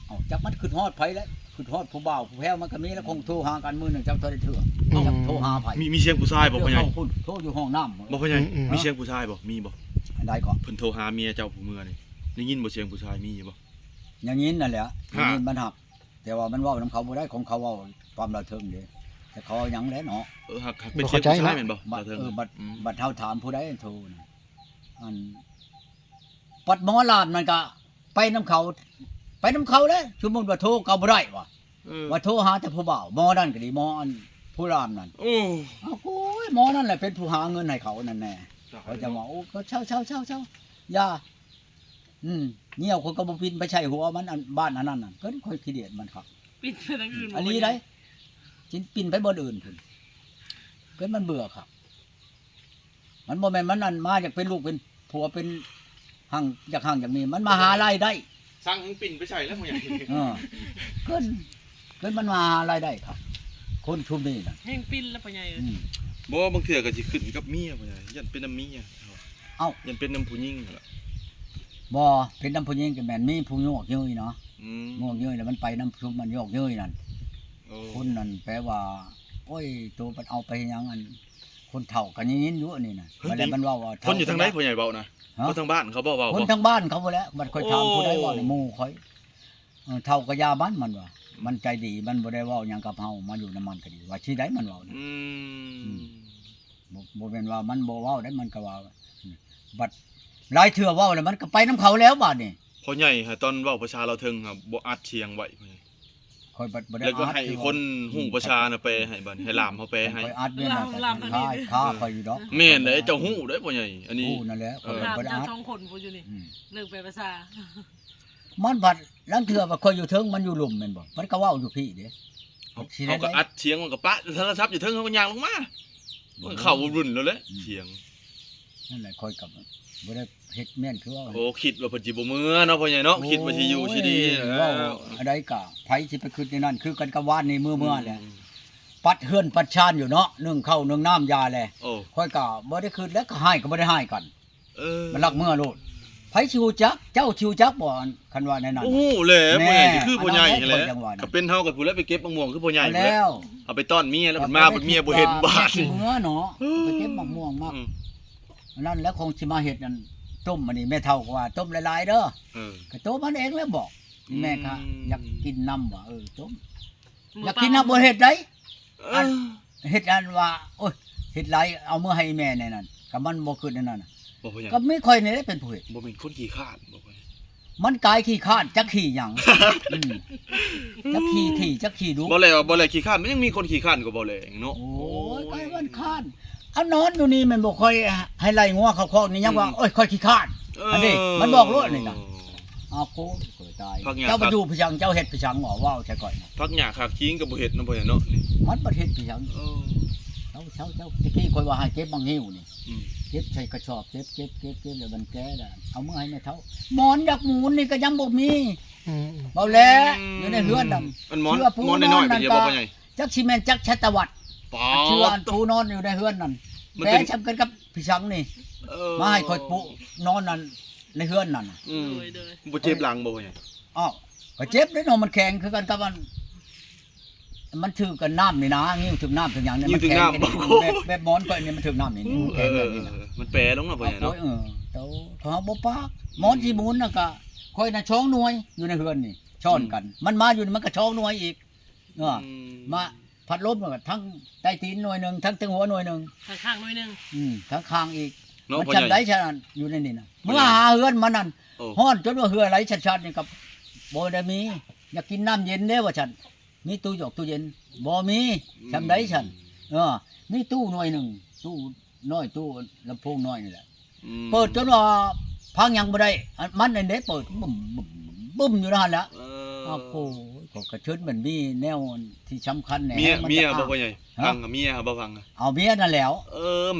เอาจักมันขึ้นฮอดไผแล้วขึ้นฮอดผู้บ่าวผู้แพ้วมันก็มีแล้วคงโทรหากันมื้อนึงจักเท่าได้เถื่อจักโทรหาไผ มีเสียงผู้ชายบ่พ่อใหญ่ โทรอยู่ห้องน้ำ บ่พ่อใหญ่มีเสียงผู้ชายบ่มีบ่ อันใดก่อน เพิ่นโทรหาเมียเจ้าผู้เมื่อนี่ได้ยินบ่เสียงผู้ชายมีอยู่บ่ อย่างนี้นั่นแหละอย่างนี้มันหักแต่ว่ามันเว้านำเขาบ่ได้ของเขาเว้าความระเทิงเด้แต่เขาเอาหยังแล้วเนาะ หักเป็นเสียงผู้ชายแม่นบ่ บัด เทิง บัดเฮาถามผู้ใดโทรน่ะอันปัดหมอลามนั่นก็ไปนำเขาแล้วสมมุติว่าโทรเขาบ่ได้ว่าโทรหาแต่ผู้บ่าวหมอนั่นก็ดีหมออันผู้รามนั่น โอ้ เอาโอ้ยหมอนั่นแหละเป็นผู้หาเงินให้เขานั่นแน่เขาจะว่าโอ้ก็เช่าอย่าเงี้ยวคนก็บ่ปินไปใช้หัวมันอันบ้านอันนั้นน่ะเพิ่นค่อยขี้เดียดมันครับ ปิดไปทางอื่น อันนี้ได้จินปินไปบ่อื่นพุ่นเพิ่นมันเบื่อครับมันบ่แม่นมันนั่นมาอยากเป็นลูกเป็นผัวเป็นหั่งอยากหั่งอย่างนี้มันมาหารายได้ สร้างปิ่นไปใส่แล้วพ่อใหญ่ เกินมันมาหารายได้ครับ คนชุมนี้น่ะ แห้งปิ้นแล้วปะใหญ่ บ่บางเทื่อก็สิขึ้นกับเมียพ่อใหญ่ยันเป็นน้ำเมียยันเป็นน้ำผู้หญิงล่ะ บ่เป็นน้ำผู้หญิงก็แม่นมีผู้โยกเย้ยเนาะ โยกเย้ยแล้วมันไปน้ำชุมมันโยกเย้ยนั่นคนนั่นแปลว่าโอ้ยตัวมันเอาไปหยังอันคนเฒ่ากันยินอยู่อันนี้น่ะบ่ได้มันเว้าว่า คนอยู่ทางไหนพ่อใหญ่เว้านะคนทางบ้านเขาบ่เว้า คนทางบ้านเขาบ่แล้วมันค่อยถามผู้ใดเว้าในหมู่ค่อยเฒ่าก็ยามันว่ามันใจดีมันบ่ได้เว้าหยังกับเฮามาอยู่นำมันก็ดีว่าสิได้มันเว้านะบ่แม่นว่ามันบ่เว้าได้มันก็ว่าบัดหลายเทื่อเว้าแล้วมันก็ไปนํเขาแล้วบัดนี้ พ่อใหญ่ตอนเว้าประชาเราเทิงครับบ่อัดเสียงไว้พ่อใหญ่ ค่อยบ่ได้ แล้วก็ให้คนฮู้ประชาน่ะแปลให้บัดให้ลามเขาแปลให้ ค่อยอัดเนี่ยนะค่าค่อยอยู่ดอก แม่นเด้เจ้าฮู้เด้พ่อใหญ่อันนี้ นั่นแหละค่อย ถาม บ่ได้ เจ้า อัด ช่องคนพูดอยู่นี่เลิกไปภาษา มันบัดลังเทื่อว่าค่อยอยู่เทิงมันอยู่หลุมแม่นบ่มันก็เว้าอยู่พี่เด้ เขาก็อัดเสียงมันก็ปะโทรศัพท์อยู่เทิงเขาก็ย่างลงมามันเข้ารุ่นแล้วแหละเสียง นั่นแหละค่อยกับบ่ได้เฮ็ดแม่นคือว่า โอ้คิดว่าเพิ่นสิบ่มื้อเนาะพ่อใหญ่เนาะคิดว่าสิอยู่สิดี เว้าอะไรกะไผสิไปคิดในนั้นคือกันกับวานนี่มื้อแหละปัดเฮือนปัดชานอยู่เนาะนึ่งข้าวนึ่งน้ำยาแล โอ้ ค่อยก็บ่ได้คิดแล้วก็ให้ก็บ่ได้ให้กัน มันรักเมื่อโลดไผสิฮู้จักเจ้าสิฮู้จักบ่คันว่าในนั้น โอ้โหแหละพ่อใหญ่นี่คือพ่อใหญ่นี่แหละ จังหวะนั้น ก็เป็นเฮากับผู้แล้วไปเก็บมะม่วงคือพ่อใหญ่แหละ แล้ว เอาไปต้อนเมียแล้วเพิ่นมาเพิ่นเมียบ่เห็นบาดนี่ เมื่อเนาะไปเก็บมะม่วงมานั่นแล้วคงสิมาเฮ็ดนั่นต้มอันนี้แม่เฒ่าก็ว่าต้มหลายๆเด้อ ก็โตมันเองแล้วบอกแม่ค่ะอยากกินน้ำว่ะต้มอยากกินน้ำบ่เฮ็ดได้เฮ็ดอันว่าโอ้ยเฮ็ดหลายเอามื้อให้แม่ในนั้นก็มันบ่ขึ้นในนั้นน่ะ บ่พ่อใหญ่ ก็ไม่ค่อยนี่ได้เป็นผู้เฮ็ด บ่เป็นคนขี้คร้านบ่พ่อใหญ่ มันกายขี้คร้านจักขี้หยังจักขี้ที่จักขี้ดุ บ่แล้วบ่แล้วขี้คร้านมันยังมีคนขี้คร้านกว่าบ่แลเนาะ โอ้ยกายมันคร้านอันนอนอยู่นี่มันบ่ค่อยให้ไล่งัวเข้าคอกนี่ยังว่าโอ้ยค่อยขี้คร้านอันนี้มันบอกโลดนี่น่ะอ้าวโคตายเจ้าบ่อยู่พิชังเจ้าเฮ็ดพิชังว้าวใช่ก่อย พักหญ้าคาคิงก็บ่เฮ็ดนำพ่อใหญ่เนาะนี่ มันประเทศพิชังเจ้าตะกี้ค่อยว่าให้เก็บบางหิ้วนี่เก็บใส่กระสอบเก็บแล้วมันแก่ได้เอามื้อให้แม่เฒ่าหมอนดักหมูนี่ก็ยังบ่มีเบาแลอยู่ในเฮือนนั่น มันหมอนน้อยๆไปเดียวบ่พ่อใหญ่ จักสิแม่นจักชัตวัตร ปอ เชื่อ ด ปูนอนอยู่ในเฮือนนั่น มัน แก เป็น จำกันกับพี่ชังนี่มาให้ค่อยปุนอนนั่นในเฮือนนั่น บ่เจ็บหลังบ่พ่อใหญ่ อ้าวก็เจ็บเด้เนาะมันแข็งคือกันกับมันถือกันน้ำนี่นะงิ้วถึงน้ำถึงหยังนี่มันแข็งแบบหมอนก็นี่มันถึงน้ำนี่มันแข็งแบบนี้นะ มันแปรลงแล้วพ่อใหญ่เนาะ เต้าเขาบ่ปากหมอนที่หมุนน่ะก็ค่อยน่ะช่องหน่วยอยู่ในเฮือนนี่ช้อนกัน มันมาอยู่นี่มันก็ช่องหน่วยอีกมาพัดลมก็ทั้งใต้ตีนหน่วยนึงทั้งหัวหน่วยนึง ข้างๆหน่อยนึง ทั้งข้างอีก เนาะ มัน พ่อให จำ ญ่ ได้ฉะนั้นอยู่ในนี่น่ะเมื่อหาเฮือนมันนั่นฮ้อนจนว่าเฮือไหลชัดๆนี่กับบ่ได้มีอยากกินน้ำเย็นเด้ว่าฉันมีตู้หยอกตู้เย็นบ่มีจำได้ฉันมีตู้หน่วยนึงตู้น้อยตู้ลำโพงน้อยนี่แหละเปิดจนว่าพังยังบ่ได้มันนั่นเด้เปิดบึ้มอยู่นั่นแหละโอ้โหก็กระชึดเหมือนมีแนวที่สำคัญแน่ เมียบ่พ่อใหญ่ฟังเมียบ่ฟัง เอาเมียนั่นแล้ว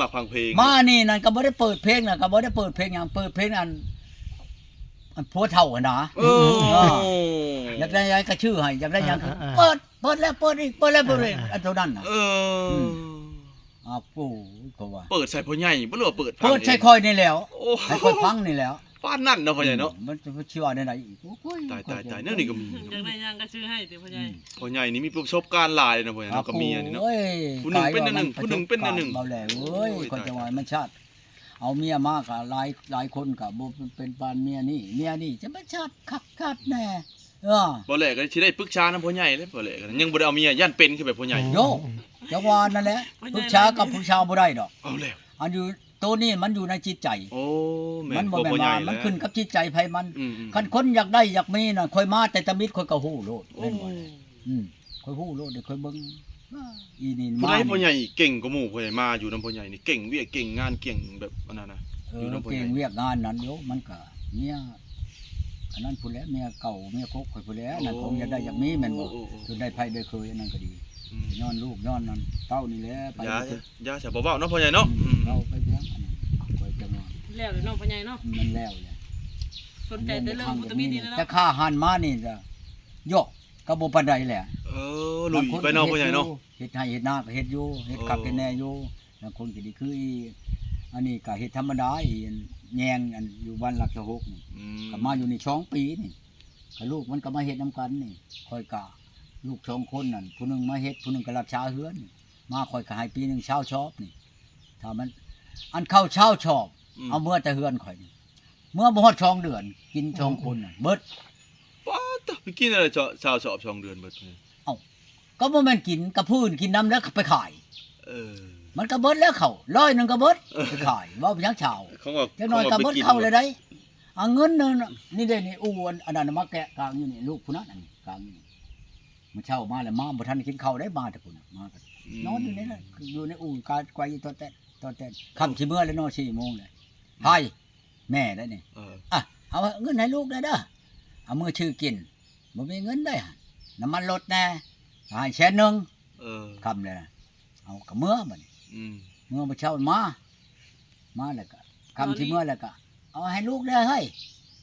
มักฟังเพลง มานี่นั่นก็บ่ได้เปิดเพลงน่ะก็บ่ได้เปิดเพลงหยังเปิดเพลงอันผัวเฒ่าน่ะอยากได้หยังก็ชื่อให้อยากได้หยังเปิดแล้วเปิดอีกเปิดแล้วเปิดอีกอันเท่านั้นน่ะอ้าวโอ้ก็ว่า เปิดใส่พ่อใหญ่บ่รู้ว่าเปิด เปิดใส่ค่อยนี่แล้วให้ค่อยฟังนี่แล้ว ป้านนั่นเนาะพ่อใหญ่เนาะ มันจะเชื่อได้ไหนอีกโอ้ย ตายเนี่ยนี่ก็มี อยากได้หยังก็ซื้อให้ติพ่อใหญ่ พ่อใหญ่นี่มีประสบการณ์หลายนะพ่อใหญ่เนาะกับเมียนี่เนาะ โอ้ย ผู้หนึ่งเป็นอันหนึ่งผู้หนึ่งเป็นอันหนึ่ง เบาแหล่เอ้ย โอ้ย คนจังหวะมันชาติเอาเมียมากะหลายคนกะบ่เป็นปานเมียนี่จะมาชาติคักแน่บ่แลก็สิได้ปรึกษานำพ่อใหญ่เลยบ่แลก็ยังบ่ได้เอาเมียย่านเป็นคือแบบพ่อใหญ่ โยจังหวะนั่นแหละปรึกษากับผู้ชาวบ่ได้ดอก เอาแล้ว อันอยู่ตัวนี้มันอยู่ในจิตใจ โอ้แม่ มัน น บ่ บ่ แม่น พ่อใหญ่ ว่ามันขึ้นกับจิตใจไผมัน อืม คันคนอยากได้อยากมีน่ะค่อยมาแต่ตะมิดค่อยก็ฮู้โลด โอ้ แม่นบ่ล่ะค่อยฮู้โลดเดี๋ยวค่อยเบิ่งอีนี่ ผู้ มา ใดพ่อใหญ่เก่งกว่าหมู่พ่อใหญ่มาอยู่นำพ่อใหญ่นี่เก่งเวียกเก่งงานเก่งแบบอันนั้นน่ะ อยู่นำพ่อใหญ่ เก่งเวียกงานนั้นโยมันก็เมียอันนั้นพุ่นแหล้วเมียเก่าเมียกกค่อยพุ่นแหล้วนั่นคงอยากได้อยากมีแม่นบ่ โอ้ จนได้ไผได้เคยอันนั้นก็ดี อืม ย้อนลูกย้อนนั่นเต้านี่แหละไป ยาซะบ่เว้าเนาะพ่อใหญ่เนาะ เราไปเลี้ยงอันนั้นค่อยจังว่า แล้วเดี๋ยวน้องพ่อใหญ่เนาะ มันแล้วแหละ สนใจแต่เรื่องวิตามินนี่นะ แต่ เนาะ ค่าหันมานี่จะยกก็บ่ปานใดแหละ เออลุยไปเนาะพ่อใหญ่เนาะ เฮ็ดให้เฮ็ดนาก็เฮ็ดอยู่เฮ็ดคักเฮ็ดแน่อยู่บางคนก็ดีคืออีอันนี้ก็เฮ็ดธรรมดาอีอันแยงอันอยู่บ้านหลักสะหกนี่ อืม ก็มาอยู่นี่2 ปีนี่ก็ลูกมันก็มาเฮ็ดนํกันนี่ค่อยก็ลูก2 คนนั่นผู้หนึงมาเฮ็ดผู้หนึงก็รักษาเฮือนนี่มาค่อยก็ให้ปีหนึงเช้าชอบนี่ถ้ามันอันเข้าเช้าชอบ เอาเมื่อแต่เฮือนข่อยนี่เมื่อบ่ฮอด2 เดือนกิน2 คนน่ะเบิด ป้าตะไปกินอะไรชาวสอบ2 เดือนเบิดเนี่ย ก็บ่แม่นกินกับพื้นกินน้ำแล้วไปขาย เออ มันก็เบิดแล้วเขาร้อยหนึงก็เบิดไปขายว่าเป็นหยังชาว เขาว่า จักหน่อยก็เบิดเข้าเลยได้เอาเงินนึงน่ะนี่ได้นี่อ้วนอันนั้นน่ะมาแกะกลางอยู่นี่ลูกผู้นั้นอันนี้กลางอยู่นี่มันเช่ามาแล้วมาบ่ทันได้กินข้าวได้มาแต่พุ่นน่ะมาก็นอนอยู่นี่น่ะอยู่ในอู่กาไกวตัวแต่ค่ำสิมื้อแล้วนอน4 โมงเลยไผแม่ได้นี่ เออ อ่ะเอาเงินให้ลูกได้เด้อเอามือชื่อกินบ่มีเงินได้หั่นน้ำมันรถแน่ให้แสนนึง เออ คำเลยนะเอากับเมื่อบัดนี้ อืม เมื่อมาเช่ามาแล้วก็คำที่เมื่อแล้วก็เอาให้ลูกได้เฮ้ย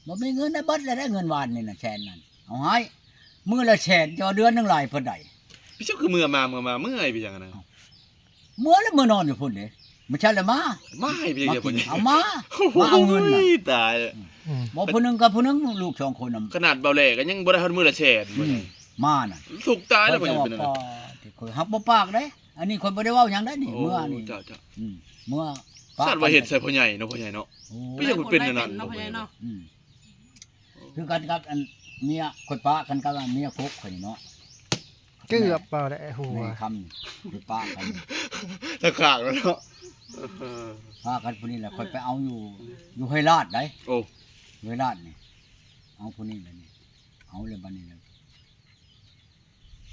บ่มีเงินได้เบิดเลยได้เงินวานนี่น่ะแสนนั่นเอาให้มื้อละแสนจอเดือนหนึงหลายเพิ่นได้ พี่เจ้าคือเมื่อมาเมื่อยไปจังนั้นนะ เมื่อแล้วมื้อนอนอยู่พุ่นเด้มื้อเช้าแล้วมา ไม่ไปจัง มา เดี๋ยว กิ พุ่ น น เอามาเอาเงินน่ะ โอ้ยตายแล้ว บ่ผู้หนึงกับผู้หนึงลูก2 คนน่ะ ขนาดเบาแหลกก็ยังบ่ได้ฮอดมื้อละแสน มาน่ะ ถูกตายแล้วบ่ จะ ยัง ว่า เป็นนั่น ปอ น่ะ ที่ข่อยฮับบ่ปากเด้อันนี้ข่อยบ่ได้เว้าหยังได้นี่เมื่อนี่ จ้า เมื่อ สัตว์ว่าเฮ็ดใส่พ่อใหญ่เนาะพ่อใหญ่เนาะ โอ้ ไม่ใช่ เป็นอันนั้น เนาะพ่อใหญ่เนาะ คือกันกับอันเมียข่อยป้ากันกับอันเมียกกข่อยเนาะ เกือบเปล่าได้หัว แม่คำข่อยป้ากัน ตะขากแล้วเนาะ ป้ากันผู้นี้แหละข่อยไปเอาอยู่ห้วยลาดได้ โอ้ ห้วยลาดนี่เอาผู้นี้เลยนี่เอาเลยบัดนี้เลย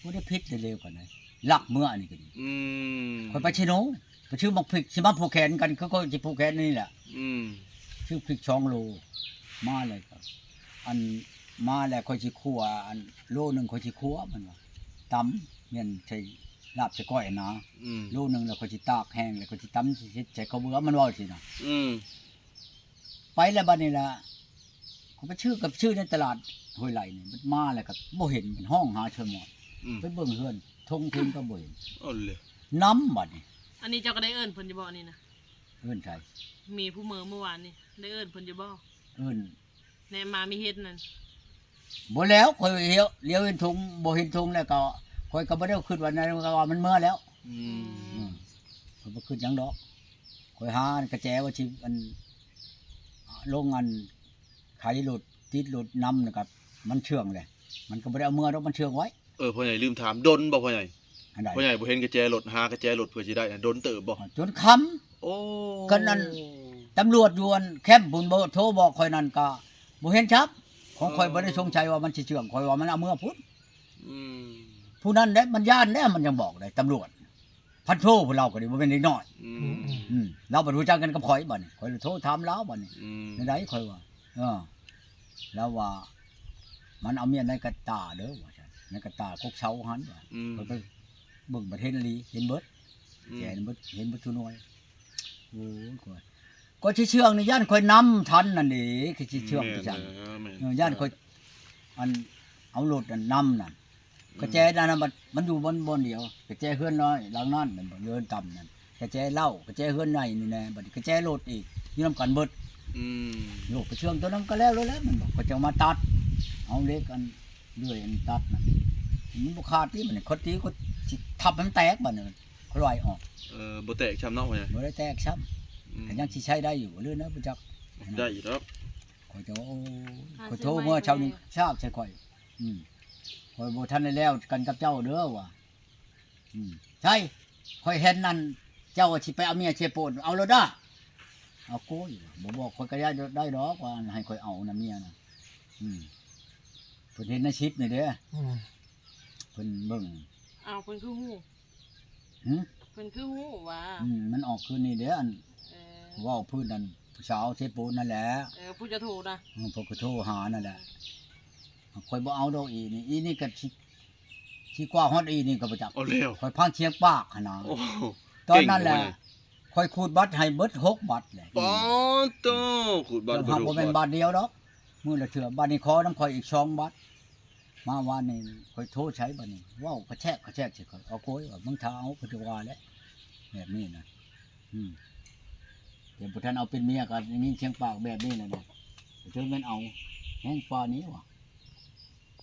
บ่ได้พิษเร็วๆกันเลยลักเมื่ออันนี้ก็ดี อืม ข่อยไปชิโนไปชื่อบักพริกสิมาผูกแขนกันเขาก็สิผูกแขนนี่แหละ อืม ชื่อพริก2 โลมาเลยครับอันมาแล้วค่อยสิคั่วอันโลนึงค่อยสิคั่วมันว่าตำเม่นใส่ลาบใส่ก้อยนะ อืม โลนึงแล้วค่อยสิตากแห้งแล้วค่อยสิตำสิใส่ข้าวเบื่อมันว่าสินะ อืม ไปแล้วบัดนี้ล่ะเขาไปชื่อกับชื่อในตลาดห้วยไหลนี่มันมาแล้วก็บ่เห็นมันห้องหาเชิงหมด อืม ไปเบิ่งเฮือนทงทิ้งก็บ่เห็น เอาเลย น้ำบัดนี้ อันนี้เจ้าก็ได้เอิ้นเพิ่นอยู่บ่นี่นะ เอิ้นใช่ มีผู้เมื่อวานนี่ได้เอิ้นเพิ่นอยู่บ่ เอิ้น แหนมามีเฮ็ดนั่น บ่แล้วค่อยเลี้ยวเห็นทงบ่เห็นทงแล้วก็ค่อยก็บ่ได้คิดว่านั้นว่ามันเมื่อแล้ว อืม เขาบ่ขึ้นหยังดอกข่อยหากระแจว่าสิอันโรงงานขายรถติดรถนำนะครับมันเชื่องแหละมันก็บ่ได้เอามือดอกมันเชื่องไว้ พ่อใหญ่ลืมถามดนบ่พ่อใหญ่ อันใด พ่อใหญ่บ่เห็นกระแจรถหากระแจรถเพื่อสิได้น่ะดนเติบบ่ จนคำ โอ้ ก็นั่น ตำรวจอยู่อันแคมป์บุญบ่โทรบอกข่อยนั่นก็บ่เห็นชับของข่อยบ่ได้สงสัยว่ามันสิเชื่องข่อยว่ามันเอามือพุ่น อืม ผู้นั้นเด้มันย่านเด้มันยังบอกได้ตำรวจพันโทผู้เราก็ดีบ่เป็นเด็กน้อย อื อื ม มอืม เราบ่รู้จักกันกับข่อยบัดนี้ข่อยเลยโทรถามแล้วบัดนี้ อืม ในใดข่อยว่าแล้วว่า มันเอาเมียในกระตาเด้อว่าซั่นในกระตากกเช้าหันว่า อืม ข่อยไปเบิ่งประเทศลีเห็นเบิดแกเห็นเบิดทุน้อยโอ้ยข่อยก็สิเชื่องนี่ย่านข่อยนำทันนั่นดิคือสิเชื่องที่จัง แม่น ย่านข่อยอันเอารถอันนำนั่นกระแจนั่นน่ะมันอยู่บนเดียวกระแจเฮือนน้อยหลังนั้นมันบ่เดินต่ำนั่นกระแจเหล้ากระแจเฮือนในนี่แน่บัดนี้กระแจรถอีกอยู่นํกันเบิด อืม โยกไปเชื่องตัวนั้นก็แล้วเลยแหล้วมันบอกก็จะมาตัดเอาเล็กอันเลื่อยอันตัดน่ะมันบ่ขาดที่มันคนตีก็สิทับมันแตกบัดนี้ค่อยออก บ่แตกช้ำเนาะว่าไง บ่ได้แตกซ้ำก็ยังสิใช้ได้อยู่เรื่อยนะบ่จัก ได้อยู่ครับ ข่อยจะว่าโอ้ข่อยโทรเมื่อเช้านี้ทราบใช่ข่อยข่อยบ่ทันได้แล้วกันกับเจ้าเด้อว่ะใช่ข่อยเห็นนั่นเจ้าสิไปเอาเมียเชโปนเอาแล้วด้าเอาโก้ยบ่บอกข่อยก็ได้ดอกว่าให้ข่อยเอานะเมียน่ะเพิ่นเห็นในชิปนี่เด้อ อืม เพิ่นเบิ่ง อ้าวเพิ่นคือฮู้ หึ เพิ่นคือฮู้ว่า มันออกคืนนี้เด้ออัน เออ เว้าพื้นนั่นผู้สาวเชโปนนั่นแหละ ผู้จะถูกนะ พวกก็โทรหานั่นแหละข่อยบ่เอาดอกอีนี่ก็สิกว่าฮอดอีนี่ก็บ่จัก เอาแล้ว ข่อยพังเชียงปากหั่นน่ะ โอ้ ตอนนั้นแหละข่อยขูดบัตรให้เบิด6บัตรแหละ ปอโตขูดบาด บ่บ่แม่นบาทเดียวดอกมื้อละเทื่อบัดนี้ขอน้ำข่อยอีก2บัตรมาวานนี้ข่อยโทรใช้บัดนี้เว้ากระแทกสิข่อยเอาโกยว่ามึงถ้าเอาก็จะว่าแล้วแบบนี้นะเดี๋ยวบ่ทันเอาเป็นเมียก็มีเชียงปากแบบนี้แหละนะถึงแม่นเอาแฮงปานนี้ว่ะ